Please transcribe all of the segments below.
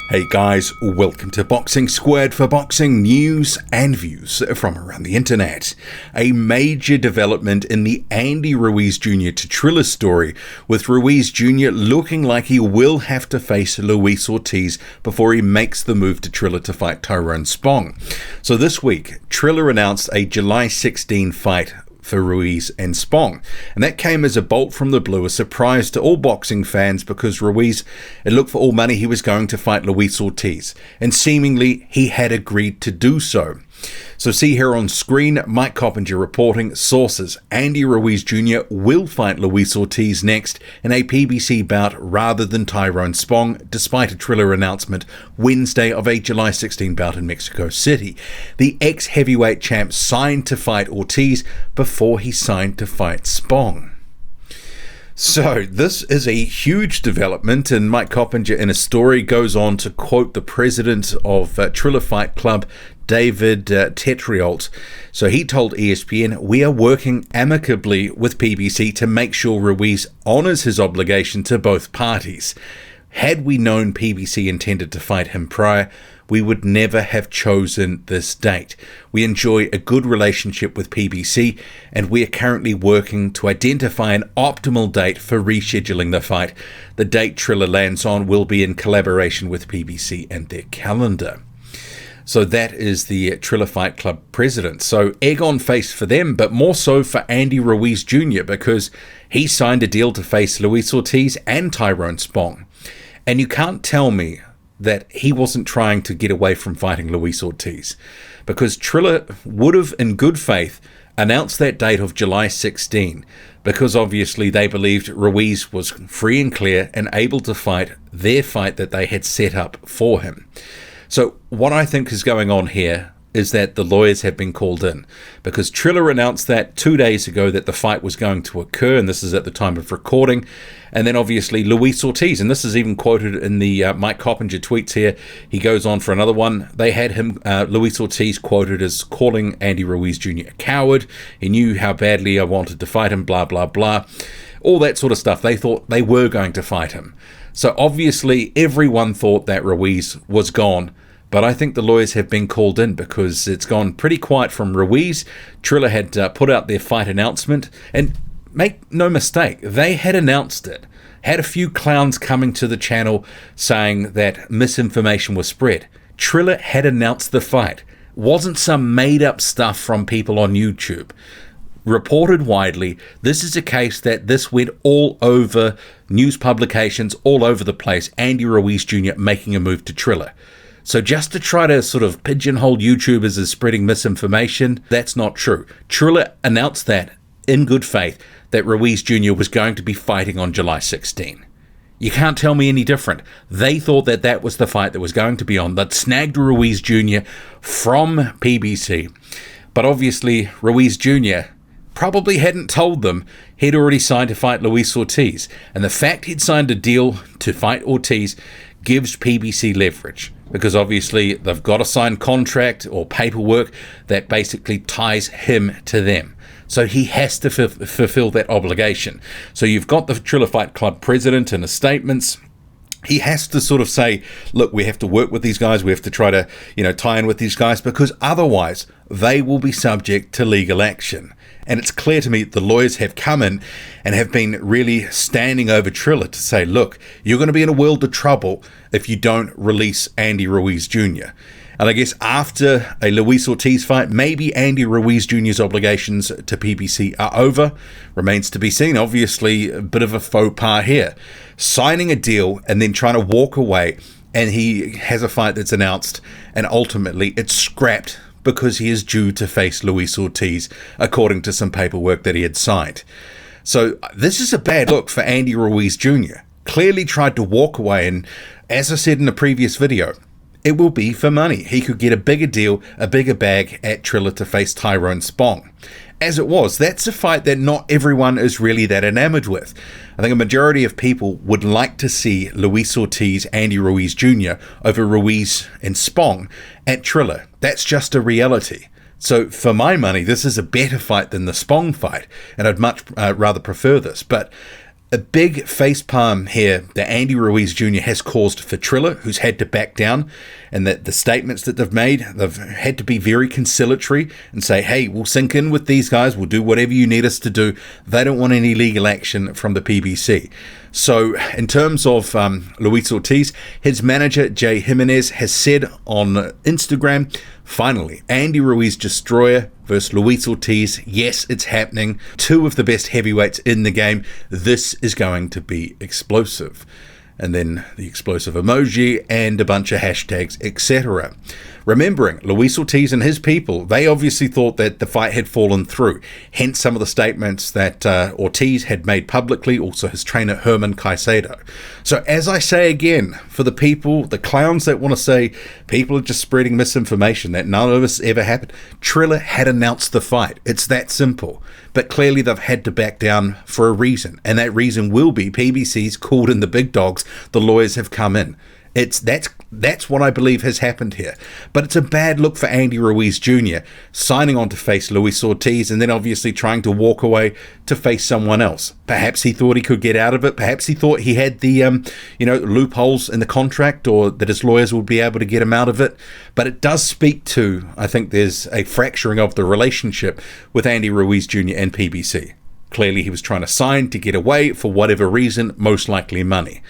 Hey guys, welcome to Boxing Squared for boxing news and views from around the internet. A major development in the Andy Ruiz Jr. to Trilla story, with Ruiz Jr. looking like he will have to face Luis Ortiz before he makes the move to Trilla to fight Tyrone Spong. So this week, Trilla announced a July 16 fight for Ruiz and Spong, and that came as a bolt from the blue, a surprise to all boxing fans, because Ruiz, it looked for all money he was going to fight Luis Ortiz, and seemingly he had agreed to do so. So see here on screen, Mike Coppinger reporting, sources, Andy Ruiz Jr. will fight Luis Ortiz next in a PBC bout rather than Tyrone Spong, despite a Triller announcement Wednesday of a July 16 bout in Mexico City. The ex-heavyweight champ signed to fight Ortiz before he signed to fight Spong. So this is a huge development, and Mike Coppinger in a story goes on to quote the president of Trilla Fight Club, David Tetriot. So he told ESPN, "We are working amicably with PBC to make sure Ruiz honors his obligation to both parties. Had we known PBC intended to fight him prior, we would never have chosen this date. We enjoy a good relationship with PBC, and we are currently working to identify an optimal date for rescheduling the fight. The date Trilla lands on will be in collaboration with PBC and their calendar." So that is the Trilla Fight Club president. So egg on face for them, but more so for Andy Ruiz Jr. because he signed a deal to face Luis Ortiz and Tyrone Spong. And you can't tell me that he wasn't trying to get away from fighting Luis Ortiz, because Trilla would have, in good faith, announced that date of July 16, because obviously they believed Ruiz was free and clear and able to fight their fight that they had set up for him. So what I think is going on here is that the lawyers have been called in, because Trilla announced that 2 days ago that the fight was going to occur, and this is at the time of recording. And then obviously Luis Ortiz, and this is even quoted in the Mike Coppinger tweets here, he goes on for another one. They had him, Luis Ortiz, quoted as calling Andy Ruiz Jr. a coward. He knew how badly I wanted to fight him, blah, blah, blah. All that sort of stuff. They thought they were going to fight him. So obviously everyone thought that Ruiz was gone, but I think the lawyers have been called in because it's gone pretty quiet from Ruiz. Trilla had put out their fight announcement, and make no mistake, they had announced it. Had a few clowns coming to the channel saying that misinformation was spread. Trilla had announced the fight. Wasn't some made up stuff from people on YouTube. Reported widely, this is a case that this went all over news publications, all over the place. Andy Ruiz Jr. making a move to Trilla. So just to try to sort of pigeonhole YouTubers as spreading misinformation, that's not true. Trilla announced that in good faith, that Ruiz Jr. was going to be fighting on July 16. You can't tell me any different. They thought that that was the fight that was going to be on, that snagged Ruiz Jr. from PBC. But obviously Ruiz Jr. probably hadn't told them he'd already signed to fight Luis Ortiz. And the fact he'd signed a deal to fight Ortiz gives PBC leverage, because obviously they've got a signed contract or paperwork that basically ties him to them. So he has to fulfill that obligation. So you've got the Trilla Fight Club president in his statements. He has to sort of say, look, we have to work with these guys. We have to try to, tie in with these guys, because otherwise they will be subject to legal action. And it's clear to me the lawyers have come in and have been really standing over Trilla to say, look, you're going to be in a world of trouble if you don't release Andy Ruiz Jr. And I guess after a Luis Ortiz fight, maybe Andy Ruiz Jr.'s obligations to PBC are over. Remains to be seen. Obviously, a bit of a faux pas here. Signing a deal and then trying to walk away, and he has a fight that's announced, and ultimately it's scrapped because he is due to face Luis Ortiz, according to some paperwork that he had signed. So this is a bad look for Andy Ruiz Jr. Clearly tried to walk away, and as I said in the previous video, it will be for money. He could get a bigger deal, a bigger bag at Trilla to face Tyrone Spong. As it was, that's a fight that not everyone is really that enamored with. I think a majority of people would like to see Luis Ortiz, Andy Ruiz Jr. over Ruiz and Spong at Trilla. That's just a reality. So for my money, this is a better fight than the Spong fight, and I'd much rather prefer this. But a big facepalm here that Andy Ruiz Jr. has caused for Trilla, who's had to back down, and that the statements that they've made, they've had to be very conciliatory and say, hey, we'll sink in with these guys, we'll do whatever you need us to do. They don't want any legal action from the PBC. So in terms of Luis Ortiz, his manager, Jay Jimenez, has said on Instagram, finally, Andy Ruiz Destroyer versus Luis Ortiz. Yes, it's happening. Two of the best heavyweights in the game. This is going to be explosive. And then the explosive emoji and a bunch of hashtags, etc. Remembering, Luis Ortiz and his people, they obviously thought that the fight had fallen through. Hence some of the statements that Ortiz had made publicly, also his trainer Herman Caicedo. So as I say again, for the people, the clowns that want to say people are just spreading misinformation, that none of this ever happened, Triller had announced the fight. It's that simple. But clearly they've had to back down for a reason. And that reason will be PBC's called in the big dogs. The lawyers have come in. That's what I believe has happened here. But it's a bad look for Andy Ruiz Jr. signing on to face Luis Ortiz and then obviously trying to walk away to face someone else. Perhaps he thought he could get out of it. Perhaps he thought he had the loopholes in the contract, or that his lawyers would be able to get him out of it. But it does speak to, I think there's a fracturing of the relationship with Andy Ruiz Jr. and PBC. Clearly he was trying to sign to get away for whatever reason, most likely money.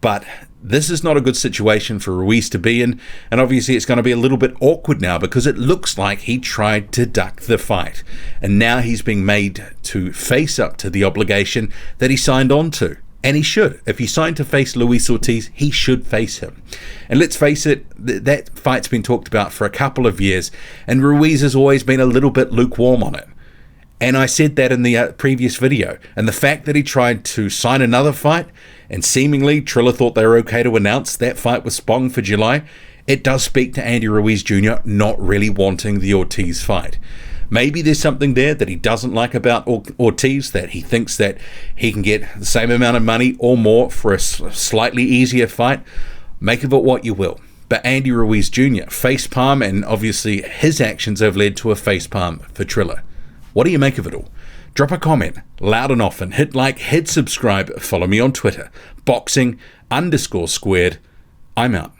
But this is not a good situation for Ruiz to be in, and obviously it's going to be a little bit awkward now because it looks like he tried to duck the fight, and now he's being made to face up to the obligation that he signed on to. And he should. If he signed to face Luis Ortiz, he should face him. And let's face it, that fight's been talked about for a couple of years, and Ruiz has always been a little bit lukewarm on it. And I said that in the previous video. And the fact that he tried to sign another fight, and seemingly Trilla thought they were okay to announce that fight with Spong for July, it does speak to Andy Ruiz Jr. not really wanting the Ortiz fight. Maybe there's something there that he doesn't like about Ortiz, that he thinks that he can get the same amount of money or more for a slightly easier fight. Make of it what you will. But Andy Ruiz Jr., facepalm, and obviously his actions have led to a facepalm for Trilla. What do you make of it all? Drop a comment, loud and often, hit like, hit subscribe, follow me on Twitter, boxing_squared. I'm out.